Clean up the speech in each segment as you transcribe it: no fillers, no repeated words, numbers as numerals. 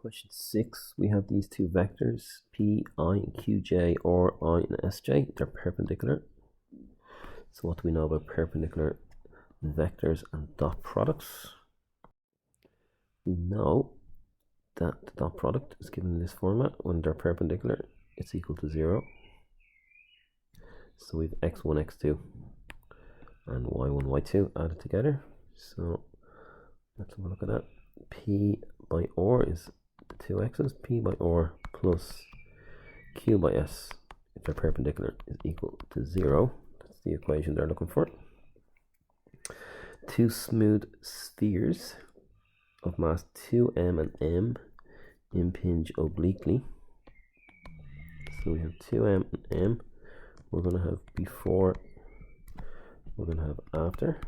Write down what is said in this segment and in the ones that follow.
Question 6, we have these two vectors, Pi and Qj, or I and Sj. They're perpendicular. So what do we know about perpendicular vectors and dot products? We know that the dot product is given in this format. When they're perpendicular, it's equal to 0. So we have x1, x2 and y1, y2 added together. So let's have a look at that. P by r is the two x's. P by r plus q by s, if they're perpendicular, is equal to 0. That's the equation they're looking for. Two smooth spheres of mass 2m and m impinge obliquely. So we have 2m and m. We're going to have before, we're going to have after.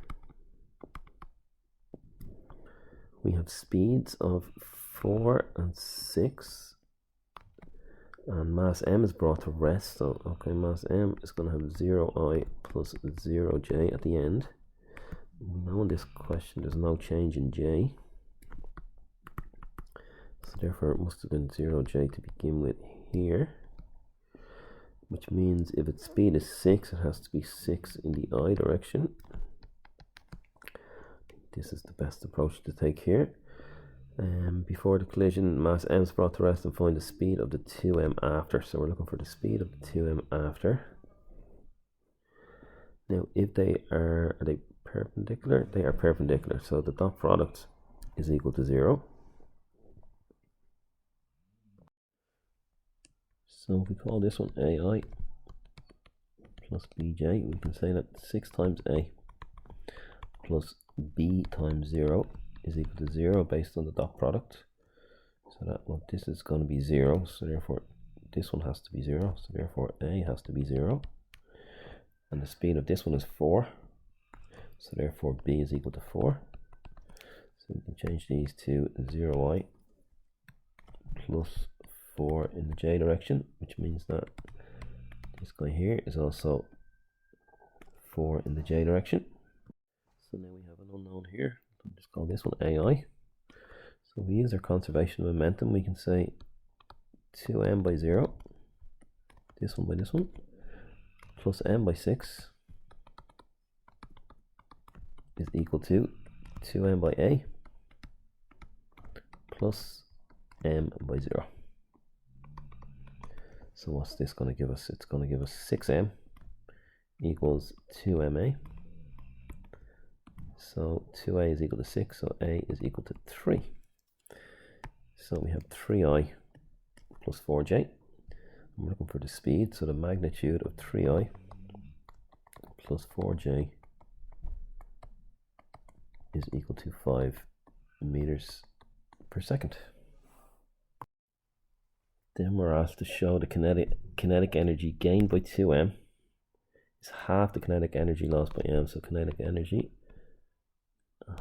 We have speeds of 4 and 6, and mass m is brought to rest. So okay, mass m is going to have 0i plus 0j at the end. We know in this question there's no change in j, so therefore it must have been 0j to begin with here, which means if its speed is 6, it has to be 6 in the I direction. This is the best approach to take here. Before the collision, mass m is brought to rest, and find the speed of the 2m after. So we're looking for the speed of the 2m after. Now, if are they perpendicular? They are perpendicular, so the dot product is equal to 0. So if we call this one AI plus BJ, we can say that 6 times A plus B times 0 is equal to 0 based on the dot product. So that this is going to be 0, so therefore this one has to be 0, so therefore A has to be 0. And the speed of this one is 4, so therefore B is equal to 4. So we can change these to 0i plus 4 in the j direction, which means that this guy here is also 4 in the j direction. So now we have an unknown here. We'll just call this one AI. So if we use our conservation of momentum, we can say 2m by 0, this one by this one, plus m by 6 is equal to 2m by a plus m by 0. So what's this going to give us? It's going to give us 6m equals 2ma. So 2a is equal to 6, so a is equal to 3. So we have 3i plus 4j. I'm looking for the speed, so the magnitude of 3i plus 4j is equal to 5 meters per second. Then we're asked to show the kinetic energy gained by 2m is half the kinetic energy lost by m. So kinetic energy,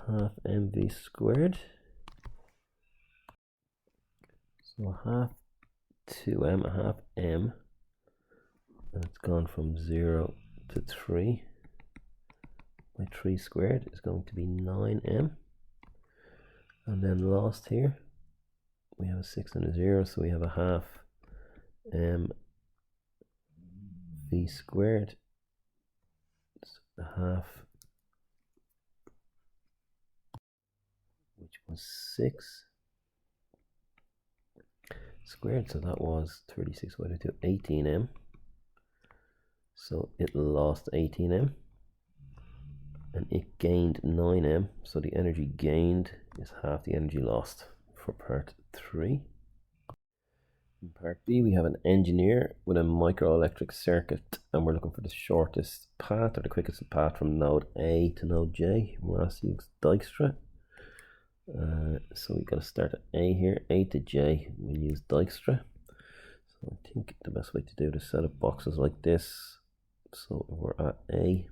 half mv squared. So half 2m, half m, and it's gone from 0 to 3 by 3 squared is going to be 9m. And then lost here, we have a 6 and a 0, so we have a half m v squared. So a half, which was 6 squared, so that was 36 divided to 18m. So it lost 18m and it gained 9m, so the energy gained is half the energy lost for part 3. In part B, we have an engineer with a microelectric circuit, and we're looking for the shortest path, or the quickest path from node A to node J. We're asked to use Dijkstra. So we've got to start at A here, A to J, we'll use Dijkstra. So I think the best way to do it is set up boxes like this. So we're at A.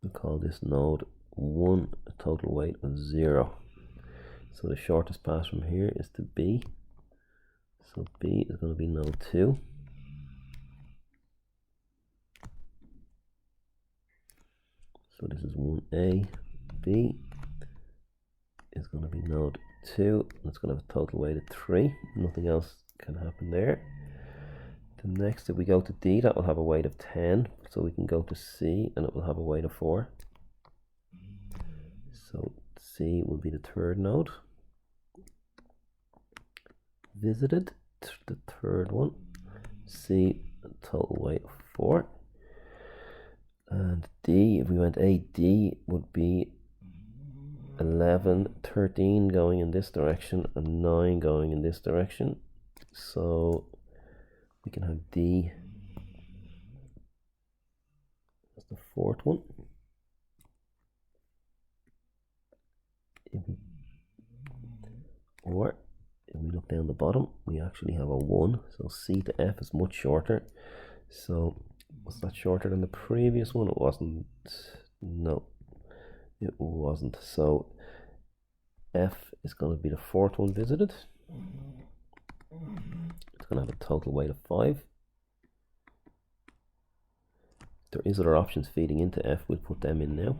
We call this node 1, a total weight of 0. So the shortest path from here is to B. So B is going to be node 2. So this is 1A, B, is going to be node 2. It's going to have a total weight of 3. Nothing else can happen there. The next, if we go to D, that will have a weight of 10. So we can go to C and it will have a weight of 4. So C will be the third node. Visited, the third one. C, total weight of 4. And D, if we went A, D would be 11, 13 going in this direction and 9 going in this direction. So we can have D as the fourth one. Or if we look down the bottom, we actually have a 1. So C to F is much shorter. So was that shorter than the previous one? It wasn't. No, it wasn't. So F is going to be the fourth one visited. It's going to have a total weight of 5. There is other options feeding into F. We'll put them in now.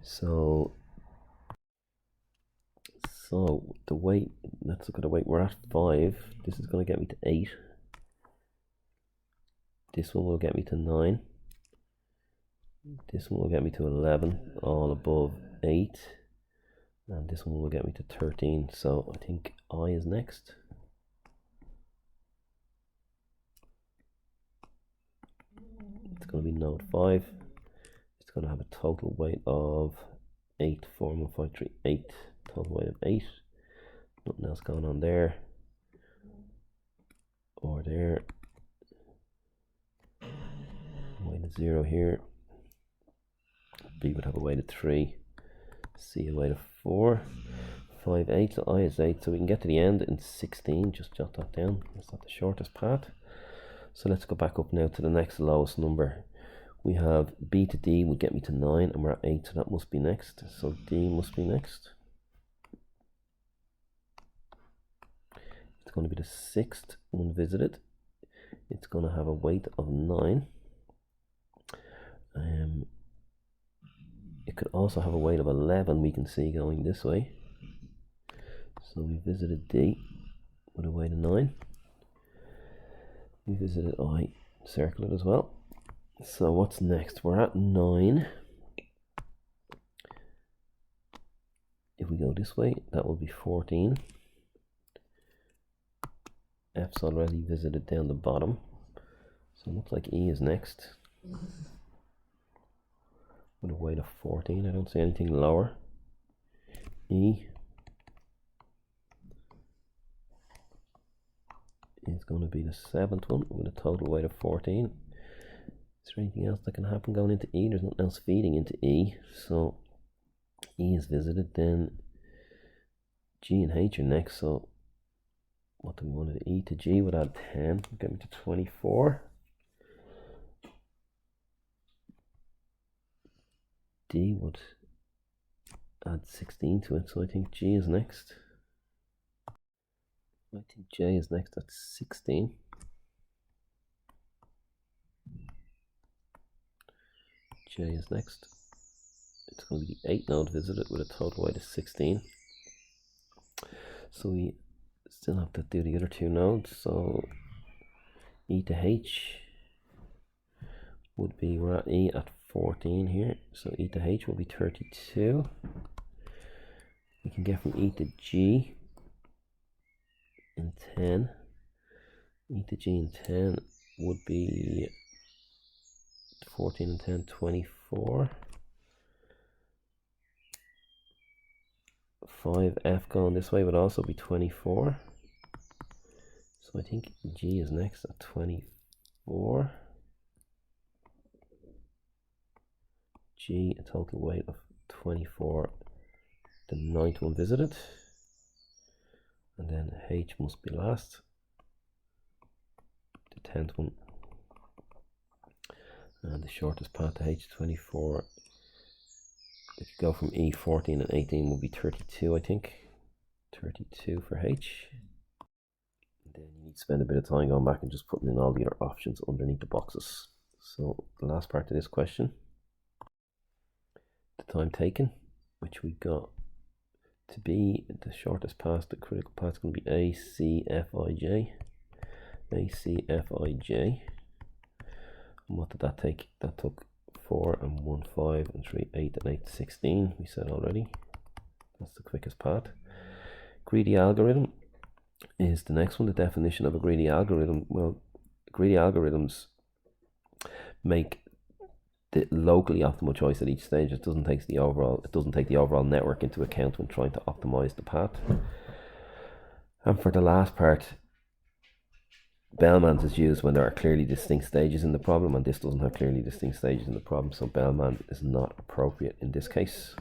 So the weight, let's look at the weight. We're at 5. This is going to get me to 8. This one will get me to 9. This one will get me to 11, all above 8. And this one will get me to 13. So I think I is next. It's going to be node 5. It's going to have a total weight of 8, 4, 1, 5, 3, 8. Total weight of 8. Nothing else going on there. Or there. Weight of 0 here. B would have a weight of 3. C a weight of 4. 5, 8. So I is 8. So we can get to the end in 16. Just jot that down. That's not the shortest path. So let's go back up now to the next lowest number. We have B to D would get me to 9, and we're at 8, so that must be next. So D must be next. It's going to be the 6th one visited. It's going to have a weight of 9. It could also have a weight of 11, we can see going this way. So we visited D with a weight of 9. We visited I, circle it as well. So what's next? We're at 9. If we go this way, that will be 14. F's already visited down the bottom. So it looks like E is next. With a weight of 14. I don't see anything lower. E is going to be the 7th one with a total weight of 14. Is there anything else that can happen going into E? There's nothing else feeding into E. So E is visited, then G and H are next. So what do we want to E to G would add 10, get me to 24. D would add 16 to it, so I think G is next. I think J is next at 16. J is next. It's going to be the 8th node visited with a total weight of 16. So we still have to do the other 2 nodes. So E to H would be, we're at E at 14 here. So E to H will be 32. We can get from E to G in 10. E to G in 10 would be 14 and 10, 24. 5F going this way would also be 24. So I think G is next at 24. G, a total weight of 24. The 9th one visited. And then H must be last. The 10th one. And the shortest path to H, 24. If you go from E, 14 and 18 will be 32, I think. 32 for H. And then you need to spend a bit of time going back and just putting in all the other options underneath the boxes. So the last part of this question, the time taken, which we got to be the shortest path, the critical path is going to be A, C, F, I, J. A, C, F, I, J. And what did that take? That took 4 and 1, 5 and 3, 8 and 8, 16. We said already. That's the quickest path. Greedy algorithm is the next one. The definition of a greedy algorithm. Well, greedy algorithms make the locally optimal choice at each stage. It doesn't take the overall network into account when trying to optimize the path. And for the last part, Bellman's is used when there are clearly distinct stages in the problem, and this doesn't have clearly distinct stages in the problem, so Bellman is not appropriate in this case.